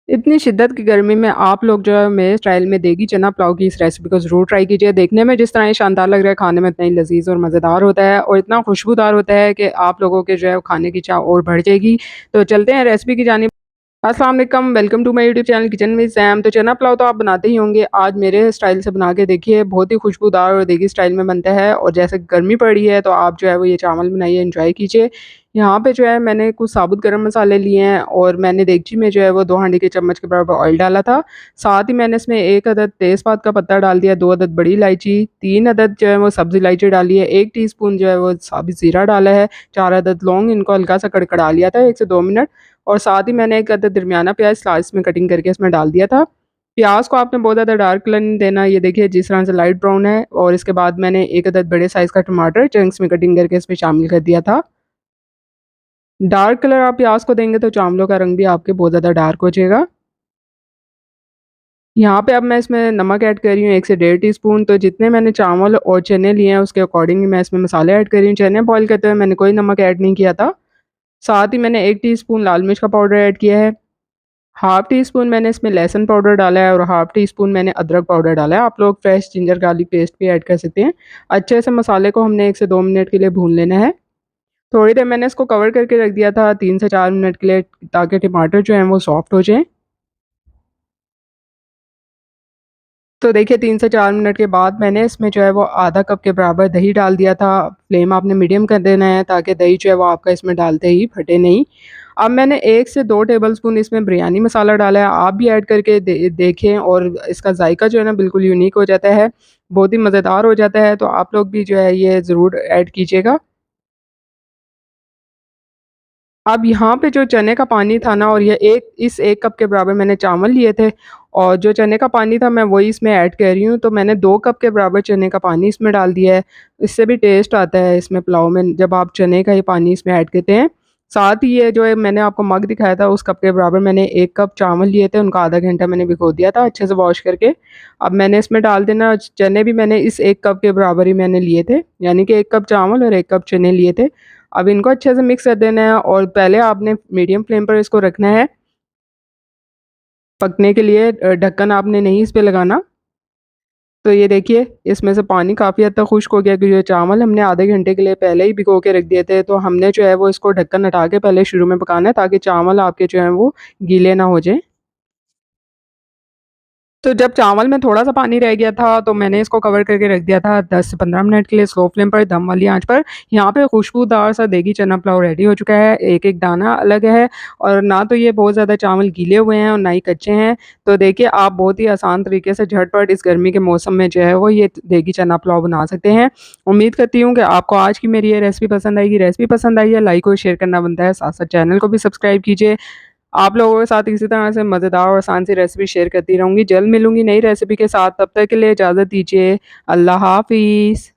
इतनी शिद्दत की गर्मी में आप लोग जो है मेरे स्टाइल में देगी चना पुलाव की इस रेसिपी को ज़रूर ट्राई कीजिए। देखने में जिस तरह ये शानदार लग रहा है, खाने में इतना ही लज़ीज़ और मज़ेदार होता है और इतना खुशबूदार होता है कि आप लोगों के जो है वो खाने की चाह और बढ़ जाएगी। तो चलते हैं रेसिपी की जानिब। अस्सलाम वालेकुम, welcome to my YouTube channel kitchen with Sam. तो चना पुलाव तो आप बनाते ही होंगे, आज मेरे स्टाइल से बना के देखिए, बहुत ही खुशबूदार और देगी स्टाइल में बनता है। और जैसे गर्मी पड़ी है तो आप जो है वो ये चावल बनाइए, एंजॉय कीजिए। यहाँ पे जो है मैंने कुछ साबुत गरम मसाले लिए हैं और मैंने देगची में जो है वो 2 हांडी के चम्मच के बराबर ऑयल डाला था। साथ ही मैंने इसमें 1 अदद तेज़पात का पत्ता डाल दिया, 2 अदद बड़ी इलायची, 3 अदद जो है वो सब्ज़ इलायची डाली है, 1 टीस्पून जो है वो साबित ज़ीरा डाला है, 4 अदद लौंग, इनको हल्का सा कड़कड़ा लिया था 1 से 2 मिनट। और साथ ही मैंने एक अदद दरमियाना प्याज स्लाइस में कटिंग करके इसमें डाल दिया था। प्याज को आपने बहुत ज़्यादा डार्क कलर नहीं देना, ये देखिए जिस तरह से लाइट ब्राउन है। और इसके बाद मैंने एक अदद बड़े साइज़ का टमाटर चंक्स में कटिंग करके इसमें शामिल कर दिया था। डार्क कलर आप प्याज को देंगे तो चावलों का रंग भी आपके बहुत ज़्यादा डार्क हो जाएगा। यहाँ पे अब मैं इसमें नमक ऐड कर रही हूँ 1 से डेढ़ टीस्पून। तो जितने मैंने चावल और चने लिए हैं उसके अकॉर्डिंग मैं इसमें मसाले ऐड कर रही हूँ। चने बॉयल करते हुए मैंने कोई नमक ऐड नहीं किया था। साथ ही मैंने 1 टीस्पून लाल मिर्च का पाउडर ऐड किया है। हाफ़ टी स्पून मैंने इसमें लहसुन पाउडर डाला है और हाफ़ टी स्पून मैंने अदरक पाउडर डाला है। आप लोग फ्रेश जिंजर गार्लिक पेस्ट भी ऐड कर सकते हैं। अच्छे से मसाले को हमने 1 से 2 मिनट के लिए भून लेना है। थोड़ी देर मैंने इसको कवर करके रख दिया था 3 से 4 मिनट के लिए, ताकि टमाटर जो हैं वो सॉफ्ट हो जाएँ। तो देखिए 3 से 4 मिनट के बाद मैंने इसमें जो है वो आधा कप के बराबर दही डाल दिया था। फ्लेम आपने मीडियम कर देना है ताकि दही जो है वो आपका इसमें डालते ही फटे नहीं। अब मैंने 1 से 2 टेबलस्पून इसमें बिरयानी मसाला डाला है। आप भी ऐड करके देखें और इसका जायका जो है ना बिल्कुल यूनिक हो जाता है, बहुत ही मज़ेदार हो जाता है। तो आप लोग भी जो है ये ज़रूर ऐड कीजिएगा। अब यहाँ पे जो चने का पानी था ना, और ये 1 कप के बराबर मैंने चावल लिए थे और जो चने का पानी था मैं वही इसमें ऐड कर रही हूँ। तो मैंने 2 कप के बराबर चने का पानी इसमें डाल दिया है। इससे भी टेस्ट आता है इसमें पुलाव में जब आप चने का ही पानी इसमें ऐड करते हैं। साथ ही ये जो है मैंने आपको मग दिखाया था उस कप के बराबर मैंने 1 कप चावल लिए थे, उनको आधा घंटा मैंने भिगो दिया था अच्छे से वॉश करके। अब मैंने इसमें डाल देना चने भी मैंने इस 1 कप के बराबर ही मैंने लिए थे, यानी कि 1 कप चावल और 1 कप चने लिए थे। अब इनको अच्छे से मिक्स कर देना है और पहले आपने मीडियम फ्लेम पर इसको रखना है पकने के लिए। ढक्कन आपने नहीं इस पे लगाना। तो ये देखिए इसमें से पानी काफ़ी हद तक खुश्क हो गया, क्योंकि जो चावल हमने आधे घंटे के लिए पहले ही भिगो के रख दिए थे। तो हमने जो है वो इसको ढक्कन हटा के पहले शुरू में पकाना है ताकि चावल आपके जो हैं वो गीले ना हो जाएँ। तो जब चावल में थोड़ा-सा पानी रह गया था, तो मैंने इसको कवर करके रख दिया था 10 से 15 मिनट के लिए स्लो फ्लेम पर, दम वाली आँच पर। यहाँ पे खुशबूदार सा देगी चना पुलाव रेडी हो चुका है, एक-एक दाना अलग है और ना तो ये बहुत ज़्यादा चावल गीले हुए हैं और ना ही कच्चे हैं। तो देखिए आप बहुत ही आसान तरीके से झटपट इस गर्मी के मौसम में जो है वो ये देगी चना पुलाव बना सकते हैं। उम्मीद करती हूँ कि आपको आज की मेरी ये रेसिपी पसंद आएगी। रेसिपी पसंद आई है, लाइक और शेयर करना बनता है, साथ-साथ चैनल को भी सब्सक्राइब कीजिए। आप लोगों के साथ इसी तरह से मज़ेदार और आसान सी रेसिपी शेयर करती रहूँगी। जल्द मिलूँगी नई रेसिपी के साथ, तब तक के लिए इजाज़त दीजिए। अल्लाह हाफ़िज़।